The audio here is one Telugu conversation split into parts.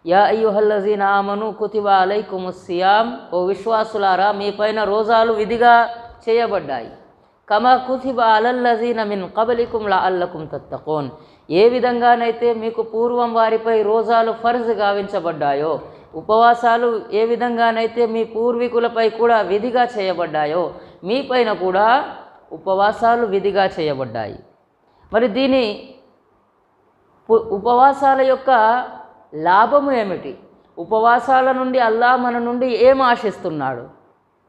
యా అయ్యుహల్లజీన ఆమను కుతిబా అలైకుముస్సియామ్, ఓ విశ్వాసులారా మీపైన రోజాలు విధిగా చేయబడ్డాయి. కమా కుతిబా అలల్లజీన మిన్ కబలికుం లఅల్లకుం తత్తఖూన్, ఏ విధంగానైతే మీకు పూర్వం వారిపై రోజాలు ఫర్జ్ గావించబడ్డాయో, ఉపవాసాలు ఏ విధంగానైతే మీ పూర్వీకులపై కూడా విధిగా చేయబడ్డాయో మీపైన కూడా ఉపవాసాలు విధిగా చేయబడ్డాయి. మరి దీని ఉపవాసాల యొక్క లాభము ఏమిటి? ఉపవాసాల నుండి అల్లాహ్ మన నుండి ఏం ఆశిస్తున్నాడు?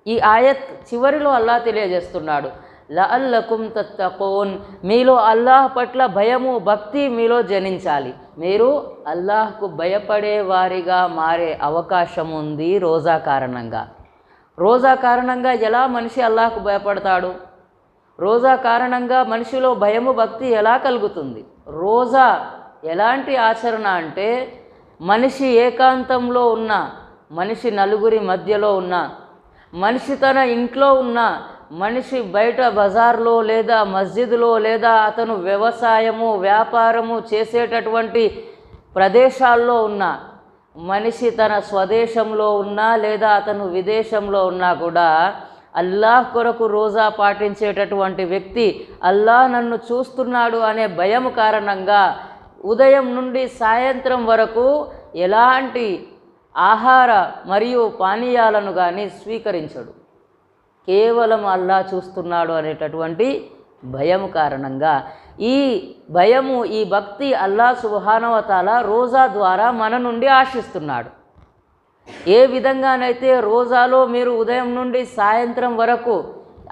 ఈ ఆయత్ చివరిలో అల్లాహ్ తెలియజేస్తున్నాడు, లఅల్లకుం తత్తఖూన్, మీలో అల్లాహ్ పట్ల భయము భక్తి మీలో జనించాలి, మీరు అల్లాహ్కు భయపడే వారిగా మారే అవకాశం ఉంది రోజా కారణంగా. రోజా కారణంగా ఎలా మనిషి అల్లాహ్కు భయపడతాడు? రోజా కారణంగా మనిషిలో భయము భక్తి ఎలా కలుగుతుంది? రోజా ఎలాంటి ఆచరణ అంటే, మనిషి ఏకాంతంలో ఉన్న, మనిషి నలుగురి మధ్యలో ఉన్న, మనిషి తన ఇంట్లో ఉన్న, మనిషి బయట బజార్లో లేదా మస్జిద్లో లేదా అతను వ్యవసాయము వ్యాపారము చేసేటటువంటి ప్రదేశాల్లో ఉన్న, మనిషి తన స్వదేశంలో ఉన్నా లేదా అతను విదేశంలో ఉన్నా కూడా అల్లాహ్ కొరకు రోజా పాటించేటటువంటి వ్యక్తి అల్లాహ్ నన్ను చూస్తున్నాడు అనే భయం కారణంగా ఉదయం నుండి సాయంత్రం వరకు ఎలాంటి ఆహార మరియు పానీయాలను కానీ స్వీకరించడు. కేవలం అల్లాహ్ చూస్తున్నాడు అనేటటువంటి భయం కారణంగా ఈ భయము ఈ భక్తి అల్లాహ్ సుబ్హానహు వ తఆలా రోజా ద్వారా మన నుండి ఆశిస్తున్నాడు. ఏ విధంగానైతే రోజాలో మీరు ఉదయం నుండి సాయంత్రం వరకు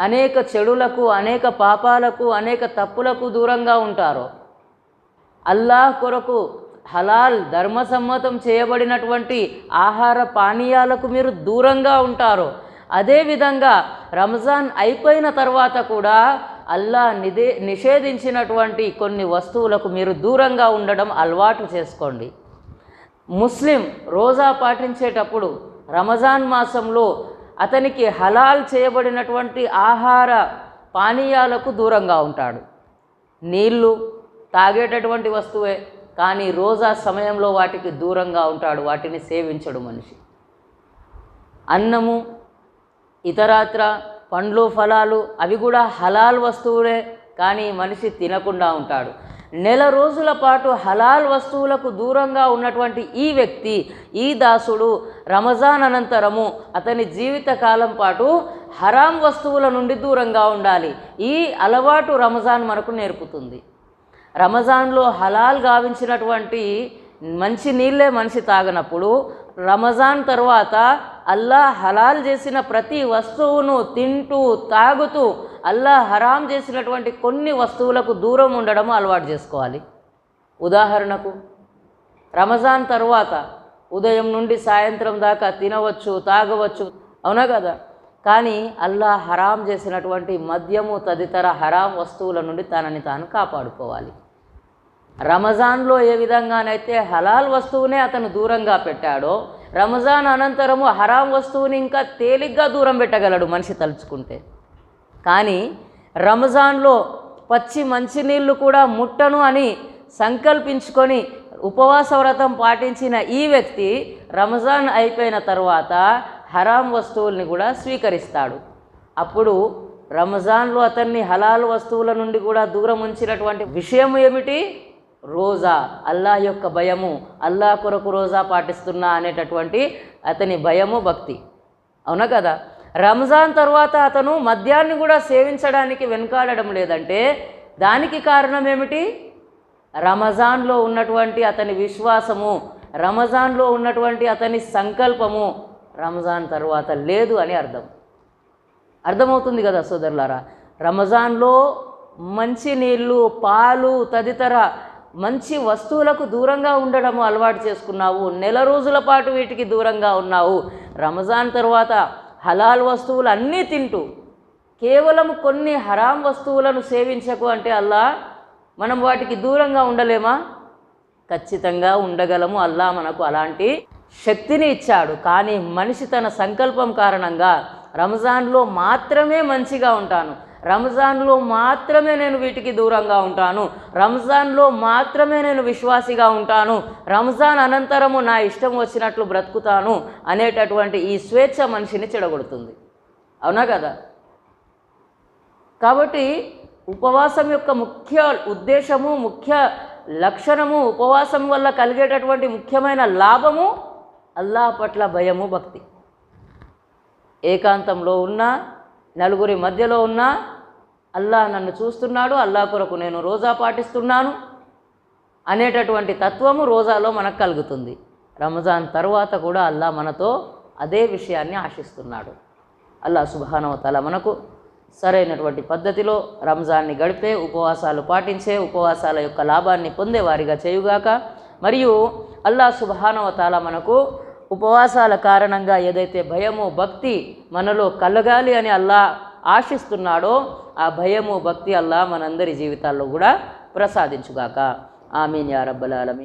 అనేక చెడులకు అనేక పాపాలకు అనేక తప్పులకు దూరంగా ఉంటారో, అల్లాహ్ కొరకు హలాల్ ధర్మసమ్మతం చేయబడినటువంటి ఆహార పానీయాలకు మీరు దూరంగా ఉంటారో, అదేవిధంగా రంజాన్ అయిపోయిన తర్వాత కూడా అల్లాహ్ నిషేధించినటువంటి కొన్ని వస్తువులకు మీరు దూరంగా ఉండడం అలవాటు చేసుకోండి. ముస్లిం రోజా పాటించేటప్పుడు రంజాన్ మాసంలో అతనికి హలాల్ చేయబడినటువంటి ఆహార పానీయాలకు దూరంగా ఉంటాడు. నీళ్ళు తాగేటటువంటి వస్తువే, కానీ రోజా సమయంలో వాటికి దూరంగా ఉంటాడు, వాటిని సేవించడు మనిషి. అన్నము ఇతరత్ర పండ్లు ఫలాలు అవి కూడా హలాల్ వస్తువులే, కానీ మనిషి తినకుండా ఉంటాడు. నెల రోజుల పాటు హలాల్ వస్తువులకు దూరంగా ఉన్నటువంటి ఈ వ్యక్తి, ఈ దాసుడు రంజాన్ అనంతరము అతని జీవితకాలం పాటు హరాం వస్తువుల నుండి దూరంగా ఉండాలి. ఈ అలవాటు రంజాన్ మనకు నేర్పుతుంది. రంజాన్లో హలాల్ గావించినటువంటి మంచి నీళ్ళే మనిషి తాగనప్పుడు, రంజాన్ తర్వాత అల్లాహ్ హలాల్ చేసిన ప్రతి వస్తువును తింటూ తాగుతూ అల్లాహ్ హరాం చేసినటువంటి కొన్ని వస్తువులకు దూరం ఉండడం అలవాటు చేసుకోవాలి. ఉదాహరణకు రంజాన్ తర్వాత ఉదయం నుండి సాయంత్రం దాకా తినవచ్చు తాగవచ్చు, అవునా కదా? కానీ అల్లాహ్ హరాం చేసినటువంటి మద్యము తదితర హరాం వస్తువుల నుండి తనని తాను కాపాడుకోవాలి. రంజాన్లో ఏ విధంగానైతే హలాల్ వస్తువునే అతను దూరంగా పెట్టాడో, రంజాన్ అనంతరము హరాం వస్తువుని ఇంకా తేలిగ్గా దూరం పెట్టగలడు మనిషి తలుచుకుంటే. కానీ రంజాన్లో పచ్చి మంచినీళ్ళు కూడా ముట్టను అని సంకల్పించుకొని ఉపవాస వ్రతం పాటించిన ఈ వ్యక్తి రంజాన్ అయిపోయిన తర్వాత హరాం వస్తువుల్ని కూడా స్వీకరిస్తాడు. అప్పుడు రంజాన్లో అతన్ని హలాల్ వస్తువుల నుండి కూడా దూరం ఉంచినటువంటి విషయం ఏమిటి? రోజా, అల్లాహ్ యొక్క భయము, అల్లాహ్ కొరకు రోజా పాటిస్తున్నా అనేటటువంటి అతని భయము భక్తి, అవునా కదా? రంజాన్ తర్వాత అతను మద్యాన్ని కూడా సేవించడానికి వెనుకాడడం లేదంటే దానికి కారణం ఏమిటి? రంజాన్లో ఉన్నటువంటి అతని విశ్వాసము, రంజాన్లో ఉన్నటువంటి అతని సంకల్పము రంజాన్ తర్వాత లేదు అని అర్థమవుతుంది కదా సోదరులారా? రంజాన్లో మంచి నీళ్ళు పాలు తదితర మంచి వస్తువులకు దూరంగా ఉండడము అలవాటు చేసుకున్నావు, నెల రోజుల పాటు వీటికి దూరంగా ఉన్నావు. రంజాన్ తర్వాత హలాల్ వస్తువులు అన్నీ తింటూ కేవలం కొన్ని హరాం వస్తువులను సేవించకు అంటే అల్లాహ్ మనం వాటికి దూరంగా ఉండలేమా? ఖచ్చితంగా ఉండగలము. అల్లాహ్ మనకు అలాంటి శక్తిని ఇచ్చాడు. కానీ మనిషి తన సంకల్పం కారణంగా రంజాన్లో మాత్రమే మంచిగా ఉంటాను, రంజాన్లో మాత్రమే నేను వీటికి దూరంగా ఉంటాను, రంజాన్లో మాత్రమే నేను విశ్వాసిగా ఉంటాను, రంజాన్ అనంతరము నా ఇష్టం వచ్చినట్లు బ్రతుకుతాను అనేటటువంటి ఈ స్వేచ్ఛ మనిషిని చెడగొడుతుంది. అవునా కదా? కాబట్టి ఉపవాసం యొక్క ముఖ్య ఉద్దేశము, ముఖ్య లక్షణము, ఉపవాసం వల్ల కలిగేటటువంటి ముఖ్యమైన లాభము అల్లాహ్ పట్ల భయము, భక్తి. ఏకాంతంలో ఉన్నా, నలుగురి మధ్యలో ఉన్నా అల్లాహ్ నన్ను చూస్తున్నాడు, అల్లాహ్ కొరకు నేను రోజా పాటిస్తున్నాను అనేటటువంటి తత్వము రోజాలో మనకు కలుగుతుంది. రంజాన్ తర్వాత కూడా అల్లాహ్ మనతో అదే విషయాన్ని ఆశిస్తున్నాడు. అల్లాహ్ సుబ్హానహు వ తఆలా మనకు సరైనటువంటి పద్ధతిలో రంజాన్ని గడిపే, ఉపవాసాలు పాటించే, ఉపవాసాల యొక్క లాభాన్ని పొందేవారిగా చేయుగాక. మరియు అల్లాహ్ సుబ్హానహు వ తఆలా మనకు ఉపవాసాల కారణంగా ఏదైతే భయము, భక్తి మనలో కలగాలి అని అల్లాహ్ ఆశిస్తున్నాడో ఆ భయము, భక్తి అల్లాహ్ మనందరి జీవితాల్లో కూడా ప్రసాదించుగాక. ఆమీన్ యా రబ్బల్ ఆలమీన్.